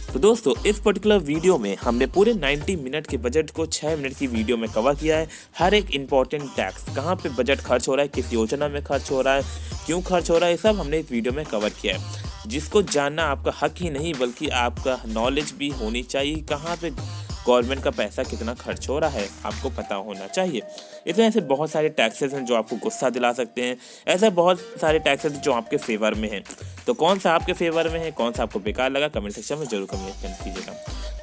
तो दोस्तों इस पर्टिकुलर वीडियो में हमने पूरे 90 मिनट के बजट को 6 मिनट की वीडियो में कवर किया है। हर एक इंपॉर्टेंट टैक्स, कहाँ पे बजट खर्च हो रहा है, किस योजना में खर्च हो रहा है, क्यों खर्च हो रहा है, ये सब हमने इस वीडियो में कवर किया है। जिसको जानना आपका हक ही नहीं बल्कि आपका नॉलेज भी होनी चाहिए, कहाँ पे गवर्नमेंट का पैसा कितना खर्च हो रहा है आपको पता होना चाहिए। इसमें ऐसे बहुत सारे टैक्सेस हैं जो आपको गुस्सा दिला सकते हैं, ऐसे बहुत सारे टैक्सेस जो आपके फेवर में हैं। तो कौन सा आपके फेवर में है, कौन सा आपको बेकार लगा, कमेंट सेक्शन में जरूर कमेंट कीजिएगा।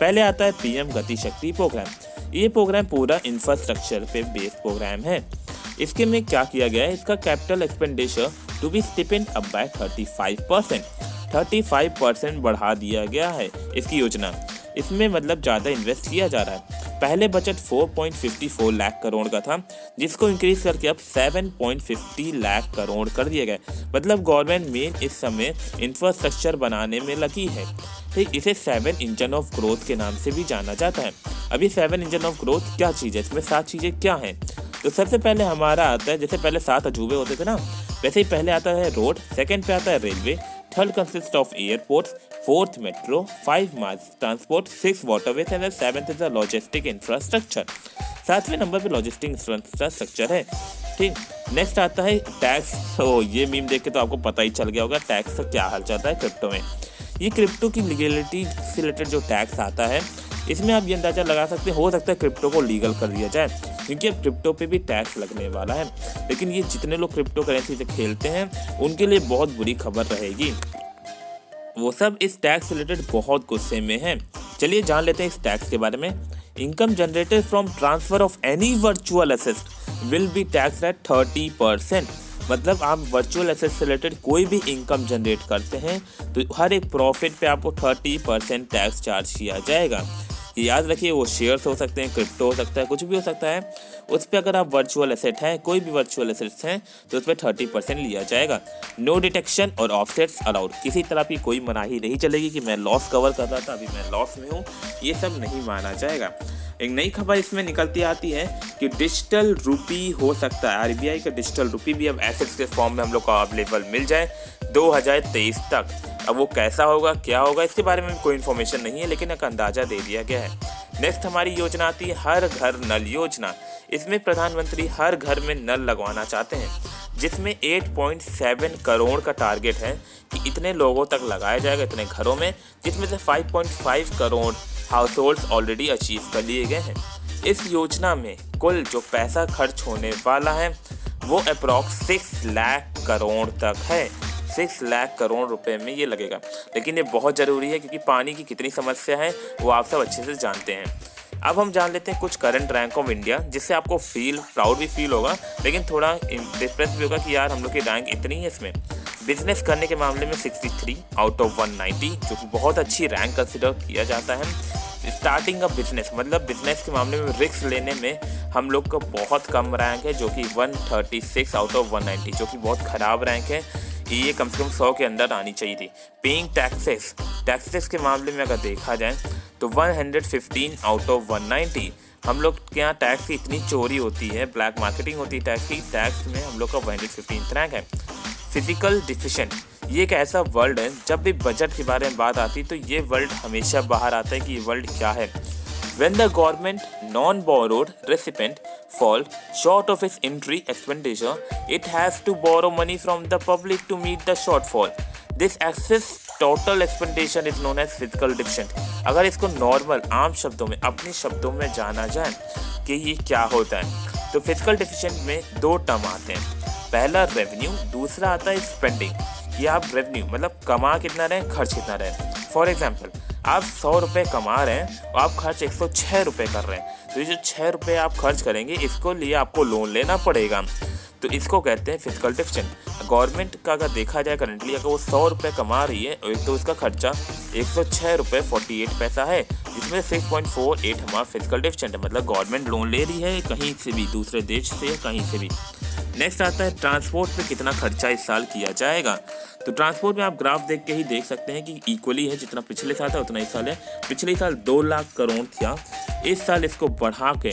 पहले आता है पीएम गति शक्ति प्रोग्राम। ये प्रोग्राम पूरा इंफ्रास्ट्रक्चर पे बेस्ड प्रोग्राम है। इसके में क्या किया गया है, इसका capital expenditure to be stepped up by 35% बढ़ा दिया गया है इसकी योजना। इसमें मतलब ज़्यादा इन्वेस्ट किया जा रहा है। पहले बजट 4.54 लाख करोड़ का था, जिसको इंक्रीज करके अब 7.50 लाख करोड़ कर दिया गया। मतलब गवर्नमेंट मेन इस समय इंफ्रास्ट्रक्चर बनाने में लगी है। ठीक, इसे 7 इंजन ऑफ ग्रोथ के नाम से भी जाना जाता है। अब ये 7 इंजन ऑफ ग्रोथ क्या चीज़ है, इसमें 7 चीज़ें क्या हैं? तो सबसे पहले हमारा आता है, जैसे पहले 7 अजूबे होते थे ना, वैसे ही पहले आता है रोड, सेकंड पे आता है railway, third consist of airports, fourth metro, 5 mass transport, 6 waterways and 7th is the logistic infrastructure. 7वें नंबर पे लॉजिस्टिक इंफ्रास्ट्रक्चर है। ठीक, नेक्स्ट आता है टैक्स। तो ये मीम देख के तो आपको पता ही चल गया होगा टैक्स का क्या हाल चल रहा है क्रिप्टो में। ये क्रिप्टो की लीगलिटी से रिलेटेड जो टैक्स आता है, इसमें आप ये अंदाजा लगा सकते हैं, हो सकता है क्रिप्टो को लीगल कर दिया जाए, क्योंकि अब क्रिप्टो पे भी टैक्स लगने वाला है। लेकिन ये जितने लोग क्रिप्टो करेंसी से खेलते हैं उनके लिए बहुत बुरी खबर रहेगी। वो सब इस टैक्स रिलेटेड बहुत गुस्से में हैं। चलिए जान लेते हैं इस टैक्स के बारे में। Income generated from transfer of any virtual asset will be tax at 30%। मतलब आप वर्चुअल एसेट से रिलेटेड कोई भी इनकम जनरेट करते हैं तो हर एक प्रॉफिट पे आपको 30% टैक्स चार्ज किया जाएगा। ये याद रखिए, वो शेयर्स हो सकते हैं, क्रिप्टो हो सकता है, कुछ भी हो सकता है। उस पर अगर आप वर्चुअल एसेट हैं, कोई भी वर्चुअल एसेट्स हैं, तो उस पर 30% लिया जाएगा। नो डिटेक्शन और ऑफसेट्स अलाउड। किसी तरह की कोई मनाही नहीं चलेगी कि मैं लॉस कवर कर रहा था, अभी मैं लॉस में हूँ, ये सब नहीं माना जाएगा। एक नई खबर इसमें निकलती आती है कि डिजिटल रुपी हो सकता है, आरबीआई का डिजिटल रुपी भी अब एसेट्स के फॉर्म में हम लोग को अवेलेबल मिल जाए 2023 तक। अब वो कैसा होगा, क्या होगा, इसके बारे में कोई इन्फॉर्मेशन नहीं है, लेकिन एक अंदाजा दे दिया गया है। नेक्स्ट हमारी योजना आती है हर घर नल योजना। इसमें प्रधानमंत्री हर घर में नल लगवाना चाहते हैं, जिसमें 8.7 करोड़ का टारगेट है कि इतने लोगों तक लगाया जाएगा, इतने घरों में, जिसमें से 5.5 crore house holds already achieve कर लिए गए हैं। इस योजना में कुल जो पैसा खर्च होने वाला है वो अप्रॉक्स 6 लाख करोड़ तक है। 6 लाख करोड़ रुपए में ये लगेगा। लेकिन ये बहुत ज़रूरी है क्योंकि पानी की कितनी समस्या है वो आप सब अच्छे से जानते हैं। अब हम जान लेते हैं कुछ करंट रैंक ऑफ इंडिया, जिससे आपको प्राउड भी फील होगा, लेकिन थोड़ा डिप्रेस भी होगा कि यार हम लोग की रैंक इतनी है। इसमें बिजनेस करने के मामले में 63 आउट ऑफ 190, जो कि बहुत अच्छी रैंक कंसिडर किया जाता है। स्टार्टिंग अ बिजनेस, मतलब बिजनेस के मामले में रिस्क लेने में हम लोग का बहुत कम रैंक है, जो कि 136 आउट ऑफ 190, जो कि बहुत ख़राब रैंक है। ये कम से कम 100 के अंदर आनी चाहिए थी। पेइंग टैक्सेस के मामले में अगर देखा जाए तो 115 आउट ऑफ 190। हम लोग के यहाँ टैक्स की इतनी चोरी होती है, ब्लैक मार्केटिंग होती है टैक्स की, टैक्स में हम लोग का 115 रैंक है। फिजिकल डिफिशेंट, ये एक ऐसा वर्ल्ड है, जब भी बजट के बारे में बात आती है तो ये वर्ल्ड हमेशा बाहर आता है कि ये वर्ल्ड क्या है। When the government non-borrowed recipient fall short of its entry expenditure, it has to borrow money from the public to meet the shortfall. This excess total expenditure is known as fiscal deficit. अगर इसको normal आम शब्दों में, अपने शब्दों में जाना जाए कि ये क्या होता है, तो फिजिकल डिफिशिएंट में 2 टर्म आते हैं। पहला रेवेन्यू, दूसरा आता है स्पेंडिंग। ये आप रेवेन्यू मतलब कमा कितना रहे, खर्च कितना रहे। फॉर एग्जाम्पल, आप 100 रुपये कमा रहे हैं और आप खर्च 106 रुपये कर रहे हैं, तो ये जो 6 रुपये आप खर्च करेंगे, इसको लिए आपको लोन लेना पड़ेगा। तो इसको कहते हैं फिजिकल डिफिशिएंट। गवर्नमेंट का अगर देखा जाए करंटली, अगर वो 100 रुपये कमा रही है और तो उसका खर्चा 106 रुपये 48 पैसा है, जिसमें 6.48 हमारा फिजिकल डिफिशिएंट है। मतलब गवर्नमेंट लोन ले रही है कहीं से भी, दूसरे देश से या कहीं से भी। नेक्स्ट आता है ट्रांसपोर्ट पे कितना खर्चा इस साल किया जाएगा। तो ट्रांसपोर्ट में आप ग्राफ देख के ही देख सकते हैं कि इक्वली है, जितना पिछले साल था उतना इस साल है। पिछले साल 2 लाख करोड़ था, इस साल इसको बढ़ा के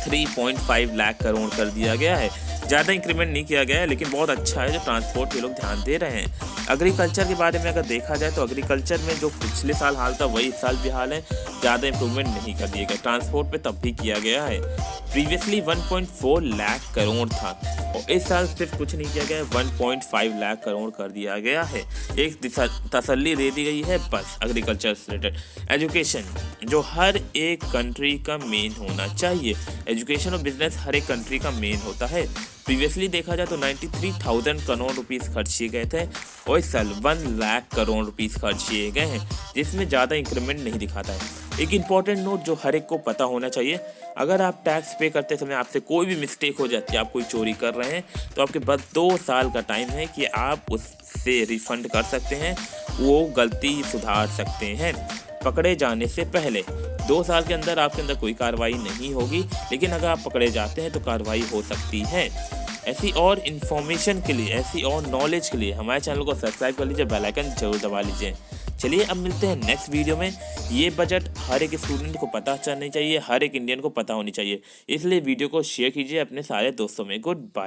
3.5 लाख करोड़ कर दिया गया है। ज़्यादा इंक्रीमेंट नहीं किया गया है, लेकिन बहुत अच्छा है जो ट्रांसपोर्ट पे लोग ध्यान दे रहे हैं। एग्रीकल्चर के बारे में अगर देखा जाए तो एग्रीकल्चर में जो पिछले साल हाल था वही इस साल भी हाल है, ज़्यादा इंप्रूवमेंट नहीं कर दिया गया। ट्रांसपोर्ट पे तब भी किया गया है, प्रीवियसली 1.4 लाख करोड़ था और इस साल सिर्फ कुछ नहीं किया गया है, 1.5 लाख करोड़ कर दिया गया है। एक तसल्ली दे दी गई है बस एग्रीकल्चर से रिलेटेड। एजुकेशन जो हर एक कंट्री का मेन होना चाहिए, एजुकेशन और बिजनेस हर एक कंट्री का मेन होता है। प्रीवियसली देखा जाए तो 93,000 करोड़ रुपीस खर्च किए गए थे और इस साल 1 लाख करोड़ रुपीस खर्च किए गए हैं, जिसमें ज़्यादा इंक्रीमेंट नहीं दिखाता है। एक इम्पॉर्टेंट नोट जो हर एक को पता होना चाहिए, अगर आप टैक्स पे करते समय आपसे कोई भी मिस्टेक हो जाती है, आप कोई चोरी कर रहे हैं, तो आपके पास 2 साल का टाइम है कि आप उससे रिफंड कर सकते हैं, वो गलती सुधार सकते हैं पकड़े जाने से पहले। 2 साल के अंदर आपके अंदर कोई कार्रवाई नहीं होगी, लेकिन अगर आप पकड़े जाते हैं तो कार्रवाई हो सकती है। ऐसी और इन्फॉर्मेशन के लिए, ऐसी और नॉलेज के लिए हमारे चैनल को सब्सक्राइब कर लीजिए, बेल आइकन जरूर दबा लीजिए। चलिए अब मिलते हैं नेक्स्ट वीडियो में। ये बजट हर एक स्टूडेंट को पता चलनी चाहिए, हर एक इंडियन को पता होनी चाहिए, इसलिए वीडियो को शेयर कीजिए अपने सारे दोस्तों में। Good bye.